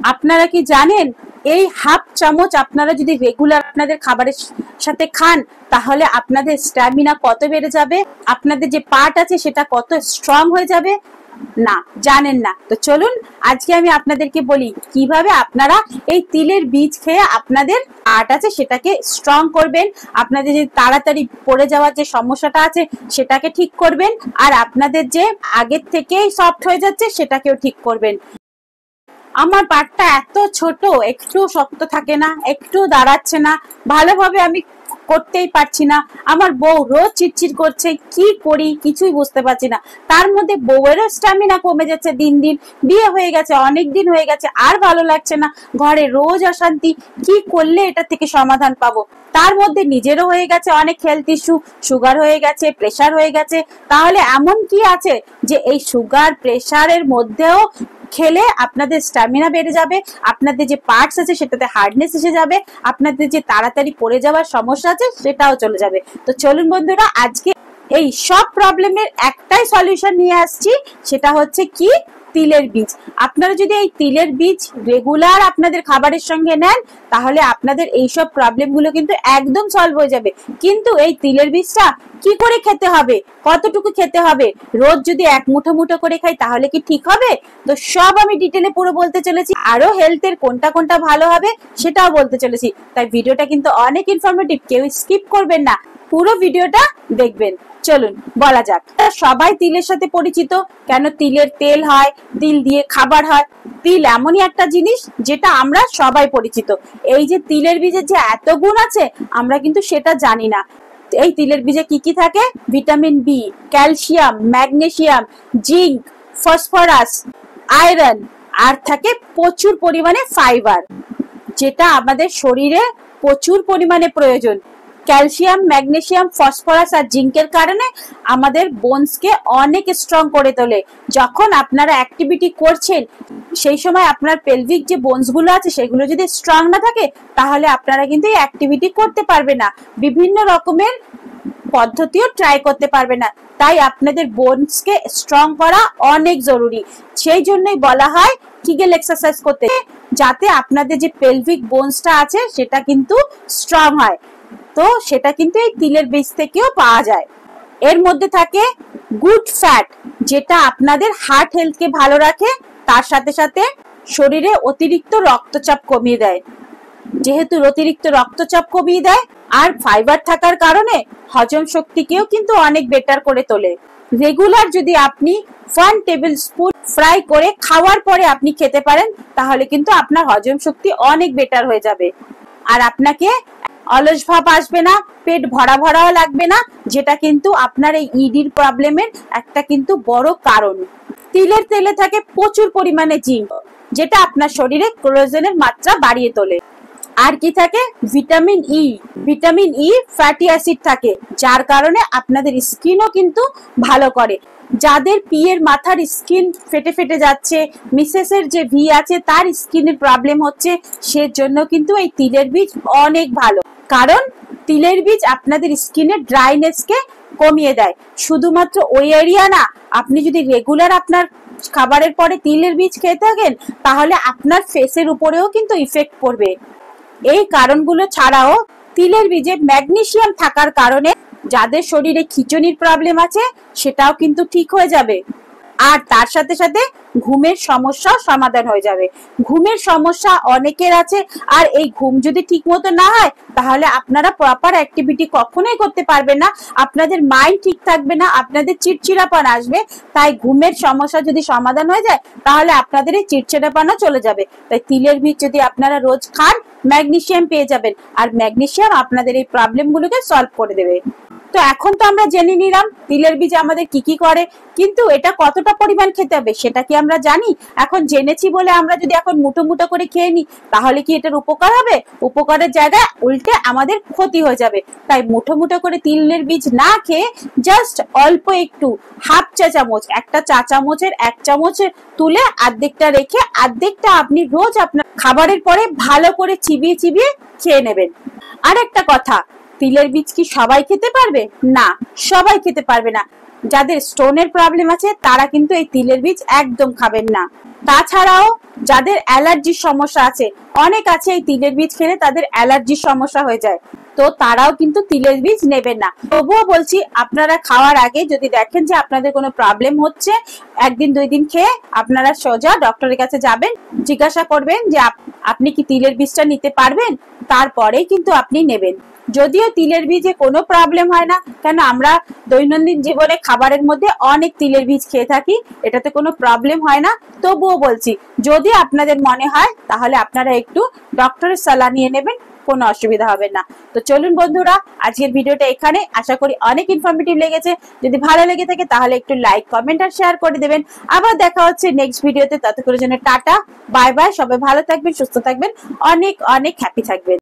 আপনারা কি জানেন এই হাফ চামচ আপনারা যদি রেগুলার আপনাদের খাবারের সাথে খান তাহলে আপনাদের স্ট্যামিনা কত বেড়ে যাবে, আপনাদের যে পার্ট আছে সেটা কত স্ট্রং হয়ে যাবে? না, জানেন না। তো চলুন আজকে আমি আপনাদেরকে বলি কিভাবে আপনারা এই তিলের বীজ খেয়ে আপনাদের পার্ট আছে সেটাকে স্ট্রং করবেন, আপনাদের যে তাড়াতাড়ি পড়ে যাওয়ার যে সমস্যাটা আছে সেটাকে ঠিক করবেন, আর আপনাদের যে আগের থেকেই সফট হয়ে যাচ্ছে সেটাকেও ঠিক করবেন। আমার পাটটা এত ছোট, একটু শক্ত থাকে না, একটু দাঁড়াচ্ছে না, ভালোভাবে আমি করতেই পারছি না। আমার বউ রোজ চিটচিট করছে, কি করি কিছুই বুঝতে পারছি না। তার মধ্যে বউয়েরও স্ট্যামিনা কমে যাচ্ছে দিন দিন, বিয়ে হয়ে গেছে অনেক দিন হয়ে গেছে, আর ভালো লাগছে না, ঘরে রোজ অশান্তি, কি করলে এটা থেকে সমাধান পাবো? তার মধ্যে নিজেরও হয়ে গেছে অনেক হেলথ ইস্যু, সুগার হয়ে গেছে, প্রেসার হয়ে গেছে। তাহলে এমন কি আছে যে এই সুগার প্রেসারের মধ্যেও খেলে আপনাদের স্ট্যামিনা বেড়ে যাবে, আপনাদের যে পার্টস আছে সেটাতে হার্ডনেস এসে যাবে, আপনাদের যে তাড়াতাড়ি পড়ে যাওয়ার সমস্যা আছে সেটাও চলে যাবে। তো চলুন বন্ধুরা, আজকে এই সব প্রবলেমের একটাই সলিউশন নিয়ে আসছি, সেটা হচ্ছে কি তিলের বীজ। আপনারা যদি এই তিলের বীজ রেগুলার আপনাদের খাবারের সঙ্গে নেন তাহলে আপনাদের এইসব প্রবলেম গুলো কিন্তু একদম সলভ হয়ে যাবে। কিন্তু এই তিলের বীজটা কি করে খেতে হবে, কতটুকু খেতে হবে, রোজ যদি এক মুঠো মুঠো করে খাই তাহলে কি ঠিক হবে? তো সব আমি ডিটেলে পুরো বলতে চলেছি, আরো হেলথের কোনটা কোনটা ভালো হবে সেটাও বলতে চলেছি। তাই ভিডিওটা কিন্তু অনেক ইনফরমেটিভ, কেউ স্কিপ করবেন না, পুরো ভিডিওটা দেখবেন। চলুন বলা যাক। সবাই তিলের সাথে পরিচিত, কেন তিলের তেল হয়, তিল দিয়ে খাবার হয়। তিল এমনই একটা জিনিস যেটা আমরা সবাই পরিচিত। এই যে তিলের বীজের যে এত গুণ আছে আমরা কিন্তু সেটা জানি না। এই তিলের বীজে কি কি থাকে? Vitamin B, calcium, magnesium, zinc, phosphorus, iron, আর থাকে প্রচুর পরিমাণে ফাইবার, যেটা আমাদের শরীরে প্রচুর পরিমাণে প্রয়োজন। ক্যালসিয়াম, ম্যাগনেসিয়াম, ফসফরাস আর জিঙ্কের কারণে আমাদের বোনসকে অনেক স্ট্রং করে তোলে। যখন আপনারা অ্যাক্টিভিটি করছেন সেই সময় আপনার পেলভিক যে বোনস গুলো আছে সেগুলো যদি স্ট্রং না থাকে তাহলে আপনারা কিন্তু এই অ্যাক্টিভিটি করতে পারবে না, বিভিন্ন রকমের পদ্ধতিও ট্রাই করতে পারবে না। তাই আপনাদের বোনসকে স্ট্রং করা অনেক জরুরি। সেই জন্যই বলা হয় কিগেল এক্সারসাইজ করতে, যাতে আপনাদের যে পেলভিক বোনসটা আছে সেটা কিন্তু স্ট্রং হয়। তো সেটা কিন্তু এই তিলের বীজ থেকেও পাওয়া যায়। এর মধ্যে থাকে গুড ফ্যাট, যেটা আপনাদের হার্ট হেলথকে ভালো রাখে, তার সাথে সাথে শরীরে অতিরিক্ত রক্তচাপ কমিয়ে দেয়। যেহেতু অতিরিক্ত রক্তচাপ কমিয়ে দেয় আর ফাইবার থাকার কারণে হজম শক্তিকেও কিন্তু অনেক বেটার করে তোলে। রেগুলার যদি আপনি 1 টেবিল স্পুন ফ্রাই করে খাওয়ার পরে আপনি খেতে পারেন তাহলে কিন্তু আপনার হজম শক্তি অনেক বেটার হয়ে যাবে, আর আপনাকে অলস ভাব আসবে না, পেট ভরা ভরাও লাগবে না, যেটা কিন্তু আপনার এই ইডির প্রবলেমের একটা কিন্তু বড় কারণ। তিলের তেলে থাকে প্রচুর পরিমাণে জিঙ্ক, যেটা আপনার শরীরে কোলাজেনের মাত্রা বাড়িয়ে তোলে। আর কি থাকে? Vitamin E. Vitamin E fatty acid থাকে, যার কারণে আপনাদের স্কিনও কিন্তু ভালো করে। যাদের পিয়ের মাথার স্কিন ফেটে ফেটে যাচ্ছে, মিসেসের যে ভি আছে তার স্কিনের প্রবলেম হচ্ছে, সেজন্য কিন্তু এই তিলের বীজ অনেক ভালো। কারণ তিলের বীজ আপনাদের স্কিনের ড্রাইনেসকে কমিয়ে দেয়। শুধুমাত্র ওই এরিয়া না, আপনি যদি রেগুলার আপনার খাবারের পরে তিলের বীজ খেয়ে থাকেন তাহলে আপনার ফেসের উপরেও কিন্তু ইফেক্ট পড়বে। এই কারণগুলো ছাড়াও তিলের বীজে ম্যাগনেসিয়াম থাকার কারণে যাদের শরীরে খিঁচুনির প্রবলেম আছে সেটাও কিন্তু ঠিক হয়ে যাবে। আর তার সাথে সাথে ঘুমের সমস্যাও সমাধান হয়ে যাবে। ঘুমের সমস্যা অনেকের আছে, আর এই ঘুম যদি ঠিক মতো না হয় তাহলে আপনারা প্রপার অ্যাক্টিভিটি কখনোই করতে পারবেন না, আপনাদের মাইন্ড ঠিক থাকবে না, আপনাদের চিড়চিড়াপন আসবে। তাই ঘুমের সমস্যা যদি সমাধান হয়ে যায় তাহলে আপনাদের এই চিড়চিড়াপনও চলে যাবে। তাই তিলের বীজ যদি আপনারা রোজ খান ম্যাগনেসিয়াম পেয়ে যাবেন, আর ম্যাগনেসিয়াম আপনাদের এই প্রবলেমগুলোকে সলভ করে দেবে। তো এখন তো আমরা জেনে নিলাম তিলের বীজ আমাদের কি কি করে, কিন্তু এটা কতটা পরিমাণ খেতে হবে সেটা কি আমরা জানি? এখন জেনেছি বলে আমরা যদি এখন মুঠো মুঠো করে খেয়ে নিই তাহলে কি এটার উপকার হবে? উপকারের জায়গায় উল্টে আমাদের ক্ষতি হয়ে যাবে। তাই মুঠো মুঠো করে তিলের বীজ না খেয়ে জাস্ট অল্প একটু, হাফ চা চামচ, একটা চা চামচের 1 চামচ তুলে অর্ধেকটা রেখে অর্ধেকটা আপনি রোজ আপনার খাবারের পরে ভালো করে চিবিয়ে চিবিয়ে খেয়ে নেবেন। আর একটা কথা, তিলের বীজ কি সবাই খেতে পারবে? না, সবাই খেতে পারবে না। যাদের স্টোনের প্রবলেম আছে তারা কিন্তু এই তিলের বীজ একদম খাবেন না। তাছাড়াও যাদের অ্যালার্জির সমস্যা আছে, অনেক আছে এই তিলের বীজ খেলে তাদের অ্যালার্জির সমস্যা হয়ে যায়, তো তারাও কিন্তু তিলের বীজ নেবেন না। তবুও বলছি আপনারা খাওয়ার আগে যদি দেখেন যে আপনাদের কোনো প্রবলেম হচ্ছে, একদিন 2 দিন খেয়ে আপনারা সোজা ডক্টরের কাছে যাবেন, জিজ্ঞাসা করবেন যে আপনি কি তিলের বীজটা নিতে পারবেন, তারপরেই কিন্তু আপনি নেবেন। যদিও তিলের বীজে কোনো প্রবলেম হয় না, কেন আমরা দৈনন্দিন জীবনে খাবারের মধ্যে অনেক তিলের বীজ খেয়ে থাকি, এটাতে কোনো প্রবলেম হয় না। তবুও বলছি যদি আপনাদের মনে হয় তাহলে আপনারা একটু ডক্টরের সালাহ নিয়ে নেবেন, কোনো অসুবিধা হবে না। তো চলুন বন্ধুরা, আজকের ভিডিওটা এখানে, আশা করি অনেক ইনফরমেটিভ লেগেছে। যদি ভালো লেগে থাকে তাহলে একটু লাইক, কমেন্ট আর শেয়ার করে দেবেন। আবার দেখা হচ্ছে নেক্সট ভিডিওতে, ততক্ষণের জন্য টাটা, বাই বাই। সবাই ভালো থাকবেন, সুস্থ থাকবেন, অনেক অনেক হ্যাপি থাকবেন।